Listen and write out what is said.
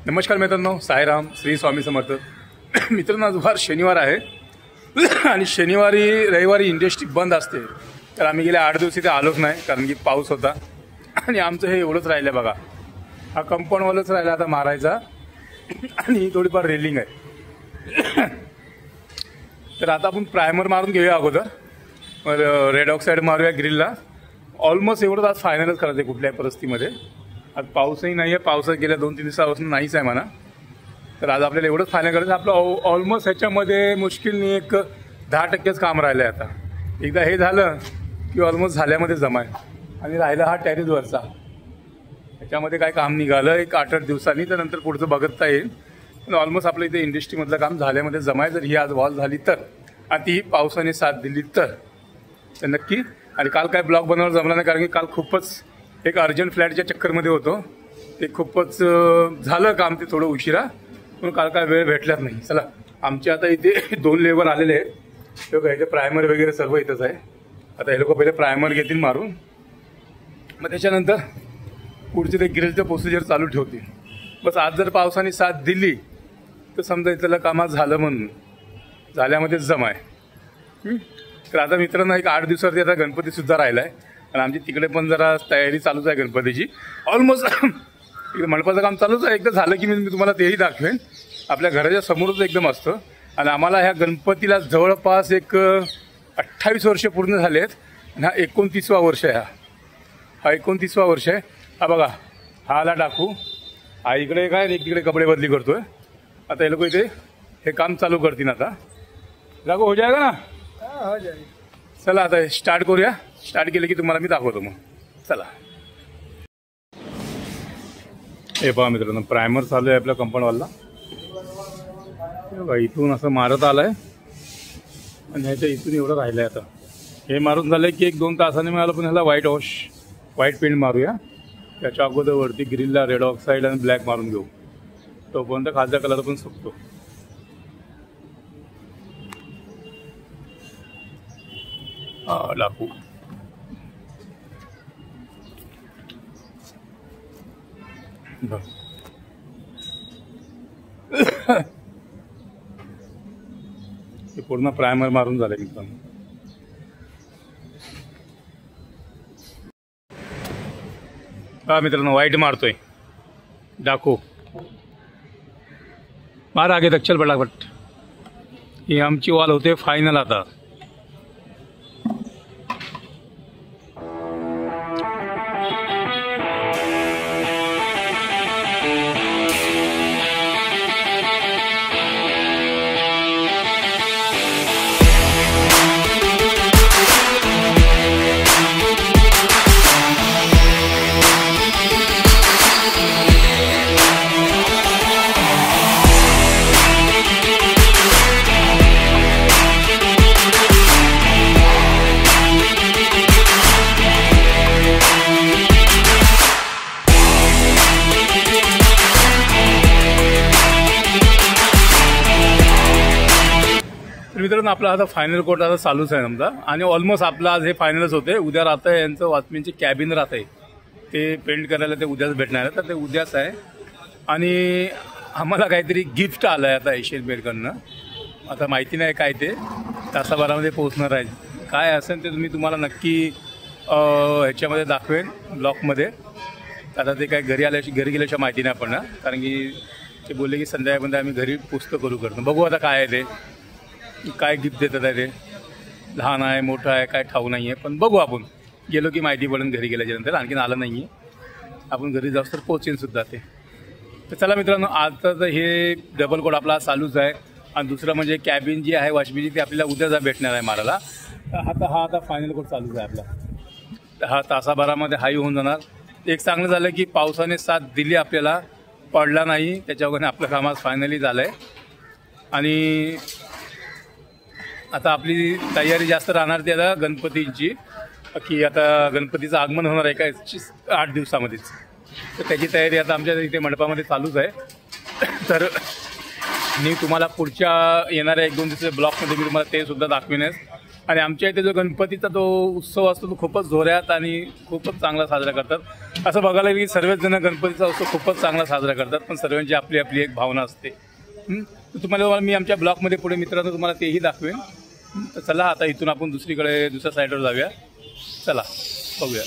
नमस्कार मित्रांनो, साईराम, श्री स्वामी समर्थ. मित्रांनो, आज वार शनिवार आहे आणि शनिवारी रविवारी इंडस्ट्री बंद असते. तर आम्ही गेले 8 दिवस इथे आलोच नाही कारण की पाऊस होता आणि आमचं हे एवढंच राहिलं बघा. हा कंपाऊंडवालच राहिला आता मारायचा आणि थोडीफार रेलिंग आहे. तर आता आपण प्रायमर मारून घेऊया अगोदर, मग रेड ऑक्साईड मारूया ग्रिलला. ऑलमोस्ट एवढंच आज फायनलच करायचं आहे कुठल्याही परिस्थितीमध्ये. आज पाऊसही नाही आहे, पावसात गेल्या 2-3 दिवसापासून नाहीच आहे म्हणा. तर आज आपल्याला एवढंच फायनल करायचं. आपलं ऑलमोस्ट ह्याच्यामध्ये मुश्किलने एक 10% काम राहिलं आहे. आता एकदा हे झालं की ऑलमोस्ट झाल्यामध्ये जमाय. आणि राहिला हा टेरेसवरचा, ह्याच्यामध्ये काय काम निघालं एक 8-8 दिवसांनी, तर नंतर पुढचं बघता येईल. पण ऑलमोस्ट आपलं इथे इंडस्ट्रीमधलं काम झाल्यामध्ये जमाय. जर ही आज वॉल झाली तर आणि ती पावसाने साथ दिली तर नक्की. आणि काल काय ब्लॉग बनवायला जमला नाही कारण की काल खूपच एक अर्जंट फ्लॅटच्या चक्करमध्ये होतो. ते खूपच झालं काम, ते थोडं उशिरा, पण काल काय वेळ भेटलाच नाही. चला, आमचे आता इथे 2 लेबर आलेले आहेत. ते ह्याचे प्रायमर वगैरे सर्व इथंच आहे. आता हे लोक पहिले प्रायमर घेतील मारून, मग त्याच्यानंतर पुढचे ते ग्रिलचं प्रोसिजर चालू ठेवतील. बस आज जर पावसाने साथ दिली तर समजा इथलं कामात झालं म्हणून झाल्यामध्येच जमाय. तर आता मित्रांनो, एक 8 दिवसावरती आता गणपतीसुद्धा राहिला आहे आणि आमची तिकडे पण जरा तयारी चालूच आहे गणपतीची. ऑलमोस्ट इकडे मंडपाचं काम चालूच आहे. एकदा झालं की मी तुम्हाला तेही दाखवेन. आपल्या घराच्या समोरच एकदम असतं. आणि आम्हाला ह्या गणपतीला जवळपास एक 28 वर्ष पूर्ण झाले आहेत. आणि हा 29वा वर्ष आहे. हा 29वा वर्ष आहे. हा बघा, हा आला टाकू, हा इकडे काय एक तिकडे कपडे बदली करतोय. आता हे लोक इथे हे काम चालू करतील. आता लागू हो जाएगा ना? हो जाएगा. चला आता स्टार्ट करूया. स्टार्ट केलं की तुम्हाला मी दाखवतो. मग चला. हे पहा मित्रांनो, प्रायमर चालू आहे आपल्या कंपाऊंडवाला. इथून असं मारत आलाय आणि ह्याच्या इथून एवढं राहिलंय. आता हे मारून झालंय की 1-2 तासाने मिळालं. पण ह्याला व्हाईट पेंट मारूया. त्याच्या अगोदर वरती ग्रिलला रेड ऑक्साईड आणि ब्लॅक मारून घेऊ. तोपर्यंत खालचा कलर पण सुकतो. टाकू. हे पूर्ण प्रायमर मारून झालं मित्रांनो. हा मित्रांनो, व्हाईट मारतोय. डाकू मार आगे तक, चल पटापट. ही आमची वॉल होते फायनल आता. मित्रांनो, आपला आता फायनल कोट आता चालूच आहे समजा. आणि ऑलमोस्ट आपलं आज हे फायनलच होते. उद्या राहतं आहे यांचं वॉचमॅनचे कॅबिन राहत आहे, ते पेंट करायला ते उद्याच भेटणार आहे. तर ते उद्याच आहे. आणि आम्हाला काहीतरी गिफ्ट आलं आहे आता एशियन पेंटकडनं. आता माहिती नाही काय, ते तासाभरामध्ये पोहोचणार आहे. काय असेल ते तुम्हाला नक्की ह्याच्यामध्ये दाखवेन ब्लॉगमध्ये. आता ते काय घरी गेल्याशिवाय माहिती नाही पण, कारण की ते बोलले की संध्याकाळपर्यंत आम्ही घरी पुस्तक करतो. बघू आता काय आहे ते, काय गिफ्ट देतात आहे. ते लहान आहे मोठं आहे काय ठाऊ नाही आहे, पण बघू. आपण गेलो की माहिती पडेल. घरी गेल्याच्यानंतर आणखीन आलं नाही आहे. आपण घरी जाऊ तर पोचेन सुद्धा ते. तर चला मित्रांनो, आता तर हे डबल कोट आपला चालूच आहे. आणि दुसरं म्हणजे कॅबिन जी आहे वॉचमॅनची, ती आपल्याला उद्या भेटणार आहे मारायला. तर हा फायनल कोट चालूच आहे आपला. तर हा तासाभरामध्ये हाई होऊन जाणार. एक चांगलं झालं की पावसाने साथ दिली आपल्याला, पडला नाही. त्याच्यावरने आपलं काम आज फायनली झालं आहे. आणि आता आपली तयारी जास्त राहणार ती आता गणपतींची, की आता गणपतीचं आगमन होणार आहे काय 8 दिवसामध्येच. तर त्याची तयारी आता आमच्या इथे मंडपामध्ये चालूच आहे. तर मी तुम्हाला पुढच्या येणाऱ्या 1-2 दिवसाच्या ब्लॉगमध्ये मी तुम्हाला ते सुद्धा दाखवेनच. आणि आमच्या इथे जो गणपतीचा तो उत्सव असतो तो खूपच जोरात आणि खूपच चांगला साजरा करतात। असं बघायला गेलं की सर्वच जण गणपतीचा उत्सव खूपच चांगला साजरा करतात, पण सर्वांची आपली आपली एक भावना असते। तुम्हाला मी आमच्या ब्लॉगमध्ये पुढे मित्रांनो तुम्हाला तेही दाखवेन। तर चला आता इथून आपण दुसरीकडे दुसऱ्या साईडवर जाऊया, चला बघूया।